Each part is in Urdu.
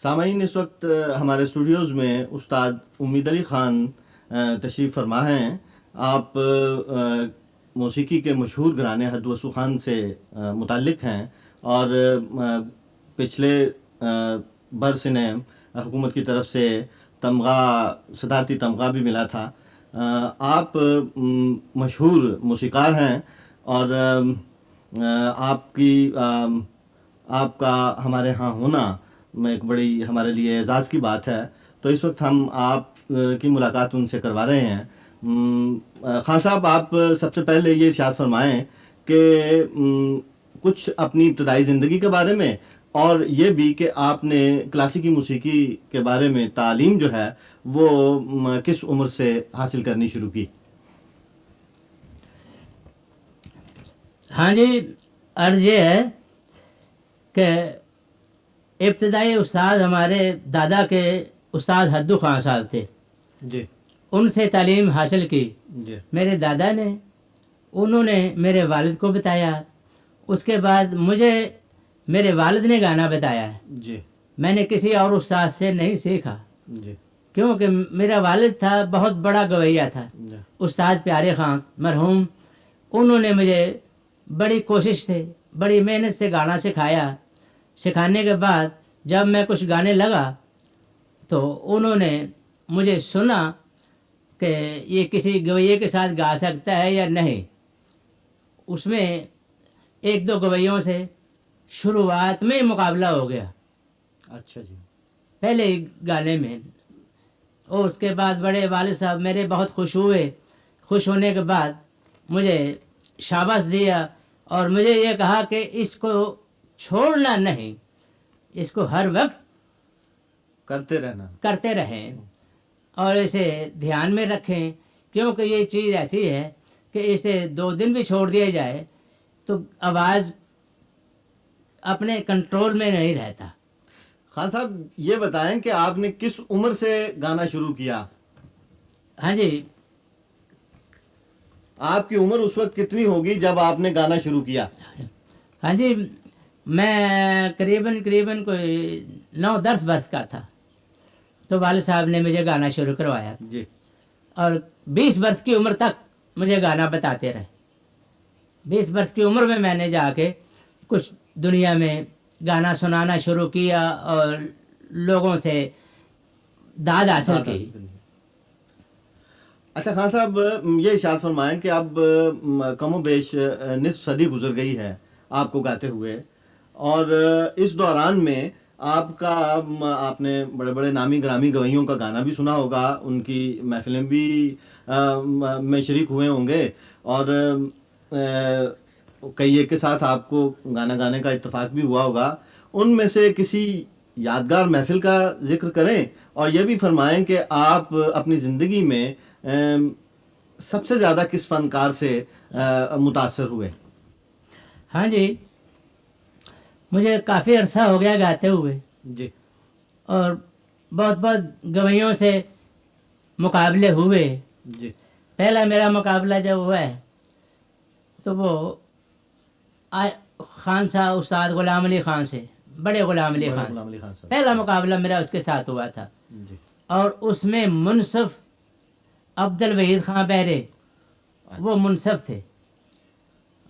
سامعین، اس وقت ہمارے اسٹوڈیوز میں استاد امید علی خان تشریف فرما ہیں. آپ موسیقی کے مشہور گھرانے حد وسو خان سے متعلق ہیں اور پچھلے برس انہیں حکومت کی طرف سے تمغہ، صدارتی تمغہ بھی ملا تھا. آپ مشہور موسیقار ہیں اور آپ کا ہمارے ہاں ہونا ایک بڑی ہمارے لیے اعزاز کی بات ہے. تو اس وقت ہم آپ کی ملاقات ان سے کروا رہے ہیں. خان صاحب، آپ سب سے پہلے یہ ارشاد فرمائیں کہ کچھ اپنی ابتدائی زندگی کے بارے میں، اور یہ بھی کہ آپ نے کلاسیکی موسیقی کے بارے میں تعلیم جو ہے وہ کس عمر سے حاصل کرنی شروع کی؟ ہاں جی، عرض یہ ہے کہ ابتدائی استاد ہمارے دادا کے استاد حدو خان صاحب تھے. جی. ان سے تعلیم حاصل کی. جی. میرے دادا نے، انہوں نے میرے والد کو بتایا. اس کے بعد مجھے میرے والد نے گانا بتایا. جی. میں نے کسی اور استاد سے نہیں سیکھا. جی. کیونکہ میرا والد تھا، بہت بڑا گویہ تھا. جی. استاد پیارے خان مرحوم، انہوں نے مجھے بڑی کوشش سے، بڑی محنت سے گانا سکھایا. سکھانے کے بعد جب میں کچھ گانے لگا تو انہوں نے مجھے سنا کہ یہ کسی گویے کے ساتھ گا سکتا ہے یا نہیں. اس میں ایک دو گویوں سے شروعات میں مقابلہ ہو گیا. اچھا جی. پہلے گانے میں. اور اس کے بعد بڑے والد صاحب میرے بہت خوش ہوئے. خوش ہونے کے بعد مجھے شاباش دیا اور مجھے یہ کہا کہ اس کو چھوڑنا نہیں، اس کو ہر وقت کرتے رہیں اور اسے دھیان میں رکھیں. کیونکہ یہ چیز ایسی ہے کہ اسے 2 دن بھی چھوڑ دیا جائے تو آواز اپنے کنٹرول میں نہیں رہتا. خان صاحب، یہ بتائیں کہ آپ نے کس عمر سے گانا شروع کیا؟ ہاں جی. آپ کی عمر اس وقت کتنی ہوگی جب آپ نے گانا شروع کیا؟ ہاں جی، میں قریباً کوئی 9-10 برس کا تھا تو والد صاحب نے مجھے گانا شروع کروایا. جی. اور 20 برس کی عمر تک مجھے گانا بتاتے رہے. 20 برس کی عمر میں نے جا کے کچھ دنیا میں گانا سنانا شروع کیا اور لوگوں سے داد حاصل کی. اچھا خان صاحب، یہ ارشاد فرمائیں کہ اب کم و بیش نصف صدی گزر گئی ہے آپ کو گاتے ہوئے، اور اس دوران میں آپ نے بڑے بڑے نامی گرامی گویوں کا گانا بھی سنا ہوگا، ان کی محفلیں بھی میں شریک ہوئے ہوں گے، اور کئی ایک کے ساتھ آپ کو گانا گانے کا اتفاق بھی ہوا ہوگا. ان میں سے کسی یادگار محفل کا ذکر کریں اور یہ بھی فرمائیں کہ آپ اپنی زندگی میں سب سے زیادہ کس فنکار سے متاثر ہوئے؟ ہاں جی، مجھے کافی عرصہ ہو گیا گاتے ہوئے. جی. اور بہت گویوں سے مقابلے ہوئے. جی. پہلا میرا مقابلہ جب ہوا ہے تو وہ خان صاحب استاد غلام علی خان سے، بڑے غلام علی خان سے پہلا مقابلہ میرا اس کے ساتھ ہوا تھا. جی. اور اس میں منصف عبد الوحید خان بہرے وہ منصف تھے.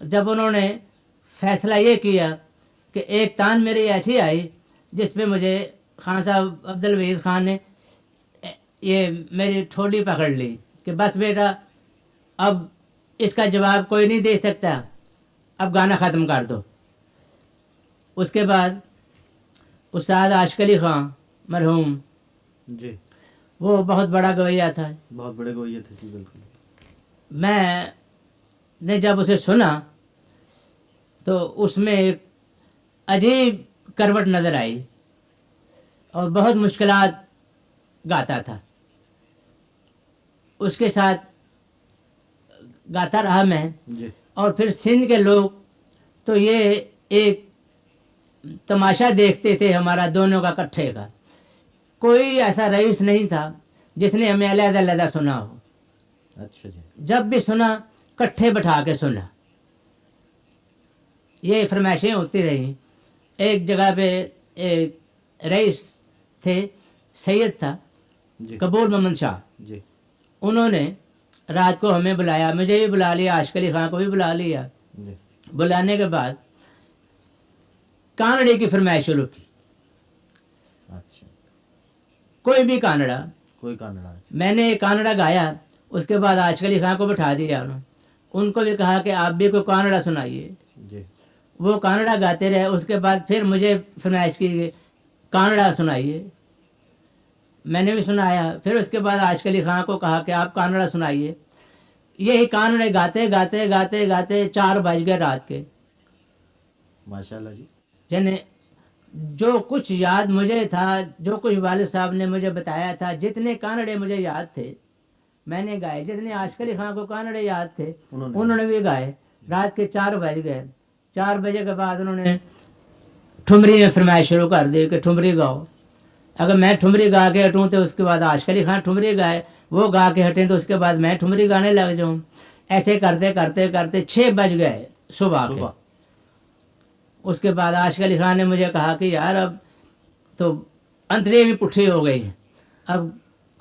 جب انہوں نے فیصلہ یہ کیا کہ ایک تان میری ایسی آئی جس پہ مجھے خان صاحب عبد الوحید خان نے یہ میری ٹھولی پکڑ لی کہ بس بیٹا، اب اس کا جواب کوئی نہیں دے سکتا، اب گانا ختم کر دو. اس کے بعد استاد عاشق علی خان مرحوم، جی، وہ بہت بڑا گویہ تھا، بہت بڑے گویے تھے. جی بالکل. میں نے جب اسے سنا تو اس میں ایک عجیب کروٹ نظر آئی اور بہت مشکلات گاتا تھا. اس کے ساتھ گاتا رہا میں. جی. اور پھر سندھ کے لوگ تو یہ ایک تماشا دیکھتے تھے ہمارا دونوں کا کٹھے کا. کوئی ایسا رئیس نہیں تھا جس نے ہمیں علیحدہ علیحدہ سنا ہو. اچھا جی. جب بھی سنا کٹھے بٹھا کے سنا. یہ فرمائشیں ہوتی رہیں. ایک جگہ پہ ایک رئیس تھے سید تھا جی قبول محمد شاہ، جی انہوں نے رات کو ہمیں بلایا، مجھے بھی بلا لیا، عاشق علی خان کو بھی بلا لیا. جی بلانے کے بعد کانڑے کی فرمائش شروع کی، اچھا کوئی بھی کانڑا. کوئی کانڑا. میں نے ایک کانڑا گایا، اس کے بعد عاشق علی خان کو بٹھا دیا انہوں نے. ان کو بھی کہا کہ آپ بھی کوئی کانڑا سنائیے. جی وہ کانڑا گاتے رہے. اس کے بعد پھر مجھے فرمائش کی کہ کانڑا سنائیے. میں نے بھی سنایا. پھر اس کے بعد عاشق علی خان کو کہا کہ آپ کانڑا سنائیے. یہی کانڑے گاتے گاتے گاتے گاتے 4 بج گئے رات کے. ماشاء اللہ جی. یعنی جو کچھ یاد مجھے تھا، جو کچھ والد صاحب نے مجھے بتایا تھا، جتنے کانڑے مجھے یاد تھے میں نے گائے. جتنے عاشق علی خان کو کانڑے یاد تھے انہوں نے بھی گائے. رات کے 4 بج گئے. 4 بجے کے بعد انہوں نے ٹھمری میں فرمائش شروع کر دی کہ ٹھمری گاؤ. اگر میں ٹھمری گا کے ہٹوں تو اس کے بعد عاشق علی خان ٹھمری گائے، وہ گا کے ہٹیں تو اس کے بعد میں ٹھمری گانے لگ جاؤں. ایسے کرتے کرتے کرتے 6 بج گئے صبح کے. اس کے بعد عاشق علی خان نے مجھے کہا کہ یار اب تو انتڑی بھی پٹھی ہو گئی ہے، اب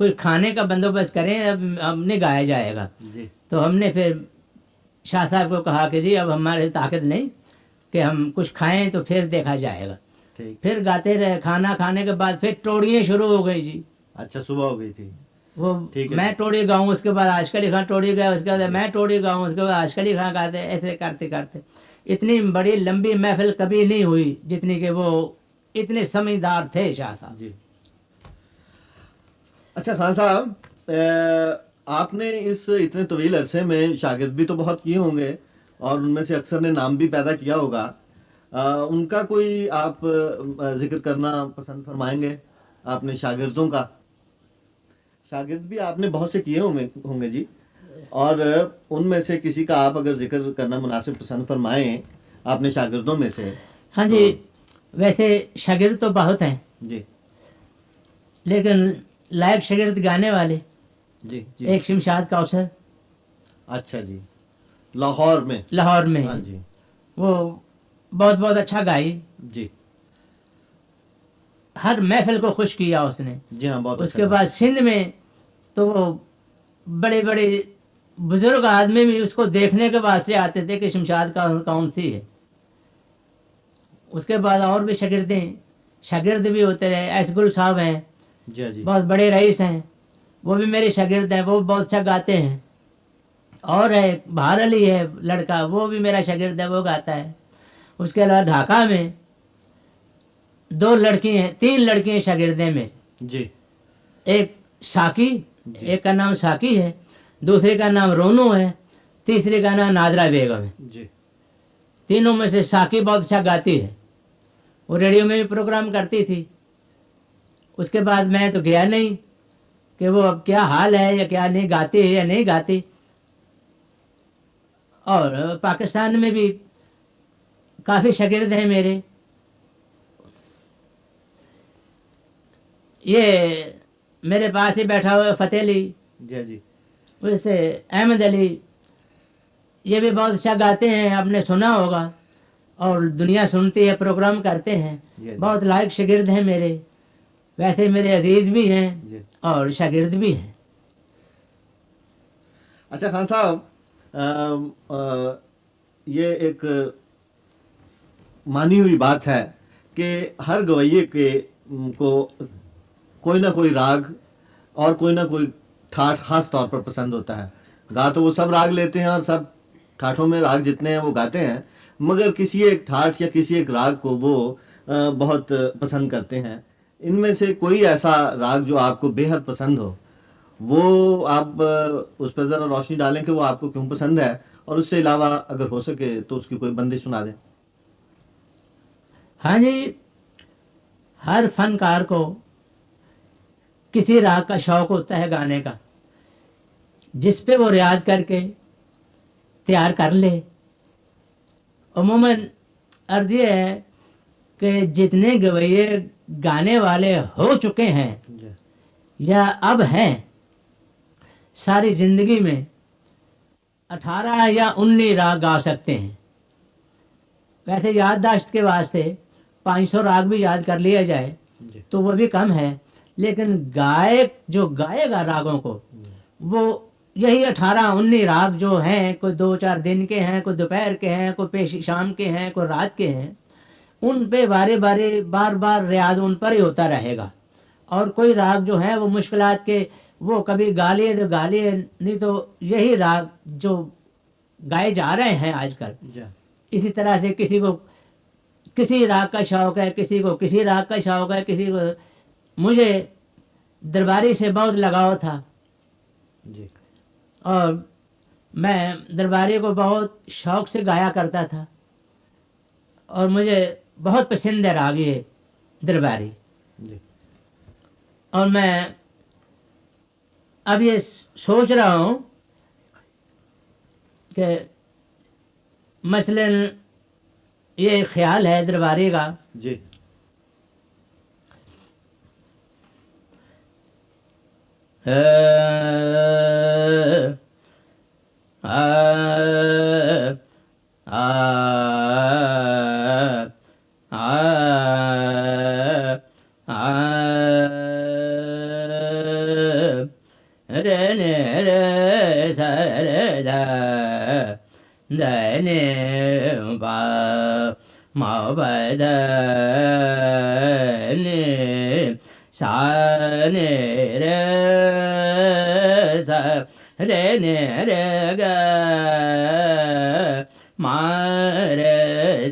کوئی کھانے کا بندوبست کریں، اب نہیں گایا جائے گا. جی تو ہم نے پھر شاہ صاحب کو کہا کہ جی اب ہمارے طاقت نہیں کہ ہم کچھ کھائیں، تو پھر دیکھا جائے گا. ٹھیک. پھر گاتے رہے. کھانا کھانے کے بعد پھر ٹوڑیاں شروع ہو گئی جی. اچھا صبح ہو گئی تھی. وہ ٹھیک ہے. میں ٹوڑی گاؤں، اس کے بعد عاشق علی خان ٹوڑی گئے، اس کے بعد میں ٹوڑی گاؤں، اس کے بعد عاشق علی خان گاتے. ایسے کرتے کرتے اتنی بڑی لمبی محفل کبھی نہیں ہوئی جتنی کہ وہ اتنے سمجھدار تھے شاہ صاحب. جی. اچھا خان صاحب، آپ نے اس اتنے طویل عرصے میں شاگرد بھی تو بہت کیے ہوں گے، اور ان میں سے اکثر نے نام بھی پیدا کیا ہوگا. ان کا کوئی آپ ذکر کرنا پسند فرمائیں گے؟ آپ نے شاگردوں کا، شاگرد بھی آپ نے بہت سے کیے ہوں گے جی، اور ان میں سے کسی کا آپ اگر ذکر کرنا مناسب پسند فرمائیں آپ نے شاگردوں میں سے. ہاں جی، ویسے شاگرد تو بہت ہیں جی لیکن لائق شاگرد گانے والے جی جی. ایک شمشاد کوثر اچھا جی. لاہور میں. لاہور میں، ہاں جی. وہ بہت بہت اچھا گائی. جی ہر محفل کو خوش کیا اس نے. جی ہاں بہت اس اچھا کے بعد سندھ میں تو وہ بڑے بڑے بزرگ آدمی بھی اس کو دیکھنے کے واسطے آتے تھے کہ شمشاد کا کون سی ہے. اس کے بعد اور بھی شاگرد بھی ہوتے رہے. ایس گل صاحب ہیں، جی جی. بہت بڑے رئیس ہیں، وہ بھی میرے شاگرد ہیں، وہ بہت اچھا گاتے ہیں. اور ہے بہار علی ہے لڑکا، وہ بھی میرا شاگرد ہے، وہ گاتا ہے. اس کے علاوہ ڈھاکہ میں 2 لڑکی ہیں، 3 لڑکی ہیں شاگردیں میں. جی ایک ساکی، جی. ایک کا نام ساکی ہے، دوسرے کا نام رونو ہے، تیسرے کا نام نادرا بیگم ہے. جی تینوں میں سے ساکی بہت اچھا گاتی ہے، وہ ریڈیو میں بھی پروگرام کرتی تھی. اس کے بعد میں تو گیا نہیں کہ وہ اب کیا حال ہے یا کیا نہیں، گاتی ہے یا نہیں گاتی. اور پاکستان میں بھی کافی شاگرد ہیں میرے. یہ میرے پاس ہی بیٹھا ہوا ہے فتح علی، جی جی. ویسے احمد علی، یہ بھی بہت اچھا گاتے ہیں، آپ نے سنا ہوگا، اور دنیا سنتی ہے، پروگرام کرتے ہیں. جی بہت لائق شاگرد ہیں میرے. ویسے میرے عزیز بھی ہیں جی. اور شاگرد بھی ہیں. اچھا خان صاحب، یہ ایک مانی ہوئی بات ہے کہ ہر گویے کو کوئی نہ کوئی راگ اور کوئی نہ کوئی ٹھاٹھ خاص طور پر پسند ہوتا ہے. گا تو وہ سب راگ لیتے ہیں اور سب ٹھاٹھوں میں راگ جتنے ہیں وہ گاتے ہیں، مگر کسی ایک ٹھاٹھ یا کسی ایک راگ کو وہ بہت پسند کرتے ہیں. ان میں سے کوئی ایسا راگ جو آپ کو بے حد پسند ہو، وہ آپ اس پہ ذرا روشنی ڈالیں کہ وہ آپ کو کیوں پسند ہے، اور اس سے علاوہ اگر ہو سکے تو اس کی کوئی بندش سنا دیں. ہاں جی، ہر فنکار کو کسی راگ کا شوق ہوتا ہے گانے کا، جس پہ وہ ریاض کر کے تیار کر لے. عموماً عرض یہ ہے کہ جتنے گویے گانے والے ہو چکے ہیں یا اب ہیں، ساری زندگی میں 18 یا 19 راگ گا سکتے ہیں. ویسے یادداشت کے واسطے 500 راگ بھی یاد کر لیا جائے جی تو وہ بھی کم ہے. لیکن گائک جو گائے گا راگوں کو وہ یہی 18-19 راگ جو ہیں, کوئی 2-4 دن کے ہیں, کوئی دوپہر کے ہیں, کوئی پیش شام کے ہیں, کوئی رات کے ہیں, ان پہ بار بار ریاض ان پر ہی ہوتا رہے گا. اور کوئی راگ جو ہیں وہ مشکلات کے, وہ کبھی گا لیے تو گا لیے, نہیں تو یہی راگ جو گائے جا رہے ہیں آج کل. جی اسی طرح سے کسی کو کسی راگ کا شوق ہے, کسی کو کسی راگ کا شوق ہے, کسی کو. مجھے درباری سے بہت لگاؤ تھا جی اور میں درباری کو بہت شوق سے گایا کرتا تھا, اور مجھے بہت پسند ہے راگ یہ درباری. جی اور میں اب یہ سوچ رہا ہوں کہ مثلاً یہ خیال ہے درباری کا جی re ne re sa re da da ne ba ma ba da ne sa ne re sa re ne re ga ma re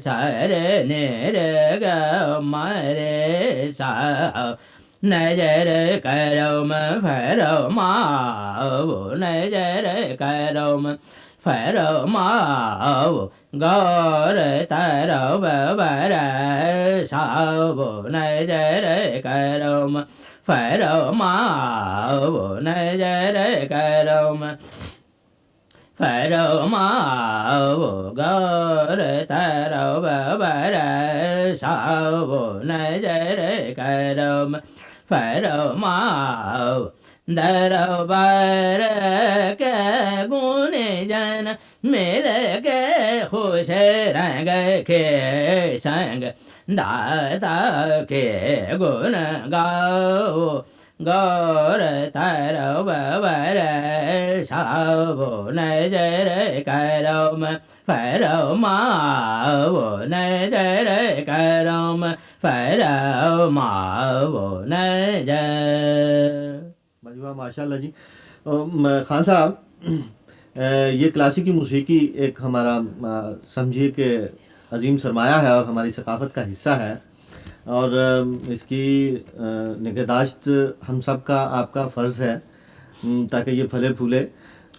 sa re ne re ga ma re sa نظر کرو فرماؤ نظر کرو فرماؤ غور ترو برساؤ نظر کرو فرماؤ نظر کرو فرماؤ غور ترو برساؤ نظر کرو فرماؤ دربار کے گن جن مل کے خوش رنگ کے سنگ داتا کے گن گاؤ غور ترو برساؤ نظر کرو فرماؤ نظر کرو فرماؤ نظر. ماشاء اللہ جی. خان صاحب, یہ کلاسیکی موسیقی ایک ہمارا سمجھیے کہ عظیم سرمایہ ہے اور ہماری ثقافت کا حصہ ہے, اور اس کی نگہداشت ہم سب کا, آپ کا فرض ہے تاکہ یہ پھلے پھولے.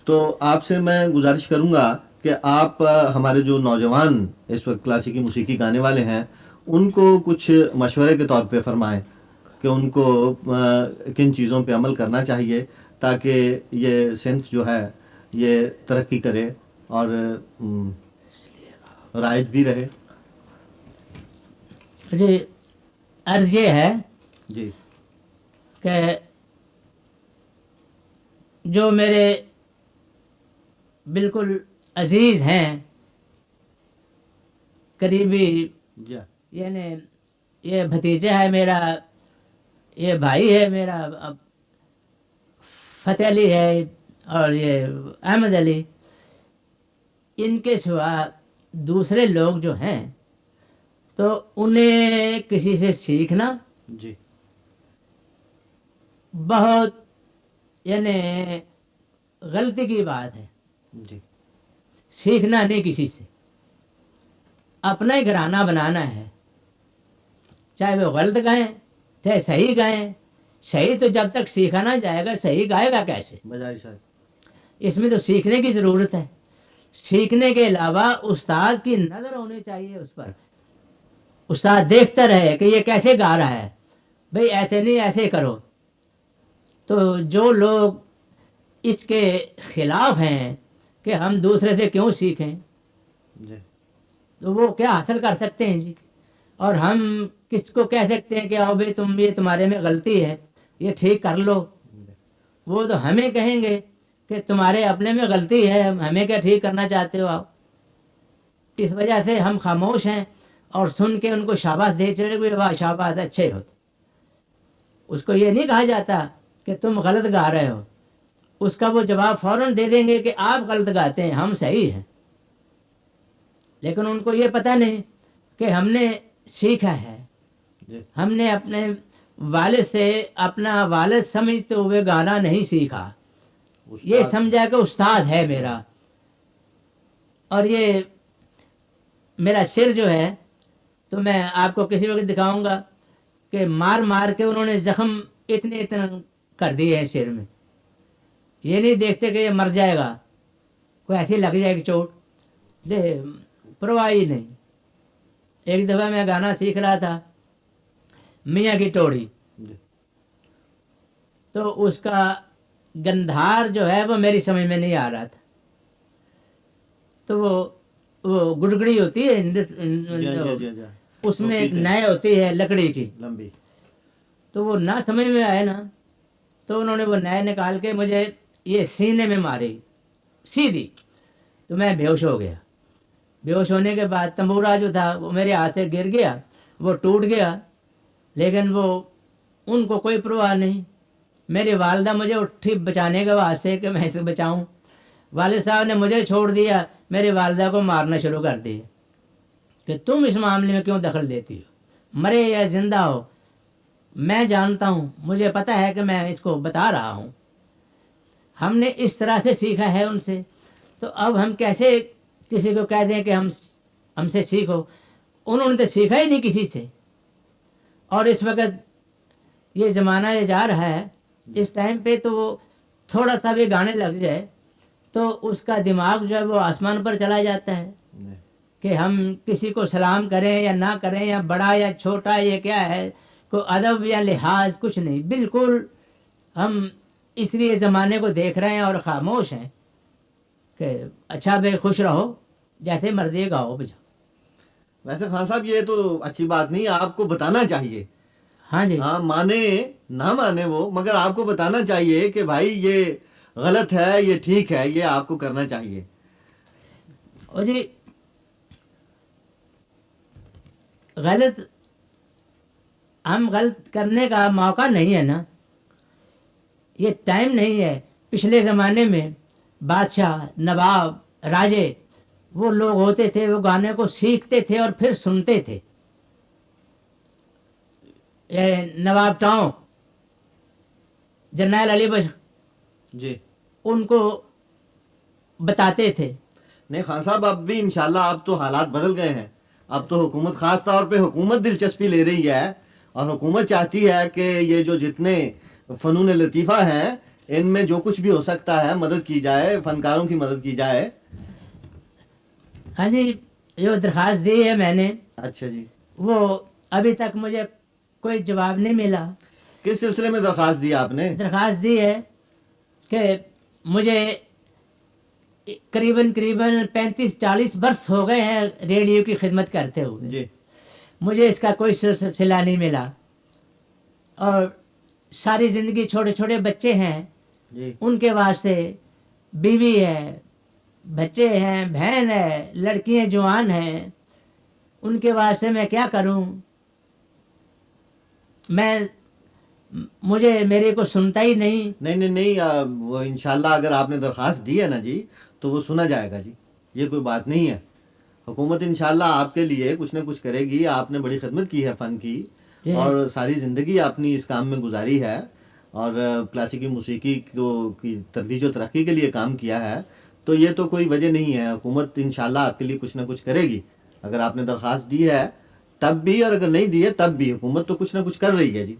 تو آپ سے میں گزارش کروں گا کہ آپ ہمارے جو نوجوان اس وقت کلاسیکی موسیقی گانے والے ہیں ان کو کچھ مشورے کے طور پہ فرمائیں کہ ان کو کن چیزوں پہ عمل کرنا چاہیے تاکہ یہ صنف جو ہے یہ ترقی کرے اور رائج بھی رہے. جی, عرض یہ ہے جی کہ جو میرے بالکل عزیز ہیں, قریبی, جی یعنی یہ بھتیجا ہے میرا, یہ بھائی ہے میرا فتح علی ہے, اور یہ احمد علی, ان کے سوا دوسرے لوگ جو ہیں تو انہیں کسی سے سیکھنا جی بہت یعنی غلطی کی بات ہے. جی سیکھنا نہیں کسی سے, اپنا ہی گھرانہ بنانا ہے, چاہے وہ غلط گائیں چاہے صحیح گائیں. صحیح تو جب تک سیکھا نہ جائے گا صحیح گائے گا کیسے؟ بجائے شاید اس میں تو سیکھنے کی ضرورت ہے. سیکھنے کے علاوہ استاد کی نظر ہونی چاہیے اس پر, استاد دیکھتا رہے کہ یہ کیسے گا رہا ہے, بھئی ایسے نہیں ایسے کرو. تو جو لوگ اس کے خلاف ہیں کہ ہم دوسرے سے کیوں سیکھیں, جی تو وہ کیا حاصل کر سکتے ہیں جی؟ اور ہم کس کو کہہ سکتے ہیں کہ آؤ بھائی تم یہ تمہارے میں غلطی ہے یہ ٹھیک کر لو. وہ تو ہمیں کہیں گے کہ تمہارے اپنے میں غلطی ہے, ہمیں کیا ٹھیک کرنا چاہتے ہو آپ. اس وجہ سے ہم خاموش ہیں اور سن کے ان کو شاباش دے چلے, واہ شاباش اچھے ہوتے. اس کو یہ نہیں کہا جاتا کہ تم غلط گا رہے ہو، اس کا وہ جواب فوراً دے دیں گے کہ آپ غلط گاتے ہیں، ہم صحیح ہیں. لیکن ان کو یہ پتہ نہیں کہ ہم نے سیکھا ہے، جی ہم نے اپنے والد سے اپنا والد سمجھتے ہوئے گانا نہیں سیکھا، یہ استاد سمجھا کہ استاد ہے میرا. اور یہ میرا سر جو ہے تو میں آپ کو کسی وقت دکھاؤں گا کہ مار مار کے انہوں نے زخم اتنے کر دیے ہیں سر میں. یہ نہیں دیکھتے کہ یہ مر جائے گا، کوئی ایسی لگ جائے گی چوٹ، پرواہ ہی نہیں. ایک دفعہ میں گانا سیکھ رہا تھا میاں کی ٹوڑی، جی تو اس کا گندھار جو ہے وہ میری سمجھ میں نہیں آ رہا تھا. تو وہ گڑگڑی ہوتی ہے جی جی جی جی اس میں ایک پیتے ہیں، نئے ہوتی ہے لکڑی کی، لمبی. تو وہ نہ سمجھ میں آئے نا، تو انہوں نے وہ نئے نکال کے مجھے یہ سینے میں ماری سیدھی، تو میں بے ہوش ہو گیا. بے ہوش ہونے کے بعد تمبورا جو تھا وہ میرے ہاتھ سے گر گیا، وہ ٹوٹ گیا. لیکن وہ ان کو کوئی پرواہ نہیں. میری والدہ مجھے اٹھی بچانے کے واسطے کہ میں اسے بچاؤں، والد صاحب نے مجھے چھوڑ دیا، میری والدہ کو مارنا شروع کر دیا کہ تم اس معاملے میں کیوں دخل دیتی ہو، مرے یا زندہ ہو میں جانتا ہوں، مجھے پتہ ہے کہ میں اس کو بتا رہا ہوں. ہم نے اس طرح سے سیکھا ہے ان سے، تو اب ہم کیسے کسی کو کہہ دیں کہ ہم سے سیکھو؟ انہوں نے تو سیکھا ہی نہیں کسی سے. اور اس وقت یہ زمانہ یہ جا رہا ہے، اس ٹائم پہ تو وہ تھوڑا سا بھی گانے لگ جائے تو اس کا دماغ جو ہے وہ آسمان پر چلا جاتا ہے جی. کہ ہم کسی کو سلام کریں یا نہ کریں، یا بڑا یا چھوٹا، یہ کیا ہے، کوئی ادب یا لحاظ کچھ نہیں. بالکل ہم اس لیے زمانے کو دیکھ رہے ہیں اور خاموش ہیں کہ اچھا بے خوش رہو، جیسے مرضی گاؤ بجا. ویسے خان صاحب یہ تو اچھی بات نہیں، آپ کو بتانا چاہیے. ہاں جی، ہاں مانے نہ مانے وہ، مگر آپ کو بتانا چاہیے کہ بھائی یہ غلط ہے، یہ ٹھیک ہے، یہ آپ کو کرنا چاہیے. اور جی غلط، ہم غلط کرنے کا موقع نہیں ہے نا، یہ ٹائم نہیں ہے. پچھلے زمانے میں بادشاہ، نواب، راجے وہ لوگ ہوتے تھے، وہ گانے کو سیکھتے تھے اور پھر سنتے تھے. نواب ٹاؤں، جرنیل علی بخش جی ان کو بتاتے تھے. نہیں خان صاحب، اب بھی انشاءاللہ اب تو حالات بدل گئے ہیں. اب تو حکومت، خاص طور پہ حکومت دلچسپی لے رہی ہے، اور حکومت چاہتی ہے کہ یہ جو جتنے فنون لطیفہ ہیں ان میں جو کچھ بھی ہو سکتا ہے مدد کی جائے، فنکاروں کی مدد کی جائے. ہاں جی، جو درخواست دی ہے میں نے، اچھا جی، وہ ابھی تک مجھے کوئی جواب نہیں ملا. کس سلسلے میں درخواست دی آپ نے؟ درخواست دی ہے کہ مجھے قریباً 35-40 برس ہو گئے ہیں ریڈیو کی خدمت کرتے ہوئے، جی مجھے اس کا کوئی سلسلہ نہیں ملا. اور ساری زندگی چھوٹے چھوٹے بچے ہیں، جی ان کے واسطے بیوی ہے، بچے ہیں، بہن ہے، لڑکیاں جوان ہیں، ان کے واسطے میں کیا کروں؟ میں مجھے میرے کو سنتا ہی نہیں. نہیں نہیں نہیں، وہ انشاءاللہ اگر آپ نے درخواست دی ہے نا جی تو وہ سنا جائے گا جی، یہ کوئی بات نہیں ہے. حکومت انشاءاللہ آپ کے لیے کچھ نہ کچھ کرے گی. آپ نے بڑی خدمت کی ہے فن کی، جی. اور ساری زندگی اپنی اس کام میں گزاری ہے، اور کلاسیکی موسیقی کی ترویج و ترقی کے لیے کام کیا ہے. تو یہ تو کوئی وجہ نہیں ہے، حکومت انشاءاللہ آپ کے لیے کچھ نہ کچھ کرے گی. اگر آپ نے درخواست دی ہے تب بھی، اور اگر نہیں دی ہے تب بھی، حکومت تو کچھ نہ کچھ کر رہی ہے جی.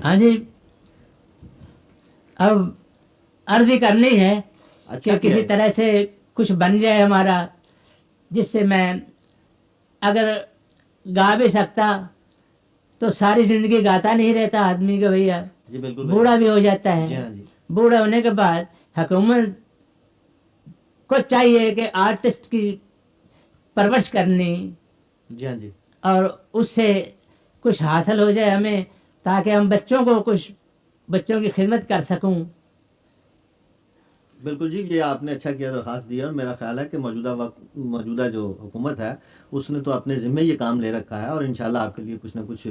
ہاں جی، اب عرضی کرنی ہے اچھا کہ کیا کسی ہے. طرح سے کچھ بن جائے ہمارا، جس سے میں اگر گا بھی سکتا تو ساری زندگی گاتا نہیں رہتا آدمی کا بھیا، جی بالکل بوڑھا بھائی. بھی ہو جاتا جی ہے. ہاں جی. بوڑھا ہونے کے بعد حکومت کو چاہیے کہ آرٹسٹ کی پرورش کرنی، جی ہاں جی. اور اس سے کچھ حاصل ہو جائے ہمیں، تاکہ ہم بچوں کو کچھ، بچوں کی خدمت کر سکوں. بالکل جی، یہ آپ نے اچھا کیا درخواست دیا، اور میرا خیال ہے کہ موجودہ جو حکومت ہے اس نے تو اپنے ذمے یہ کام لے رکھا ہے، اور انشاءاللہ آپ کے لیے کچھ نہ کچھ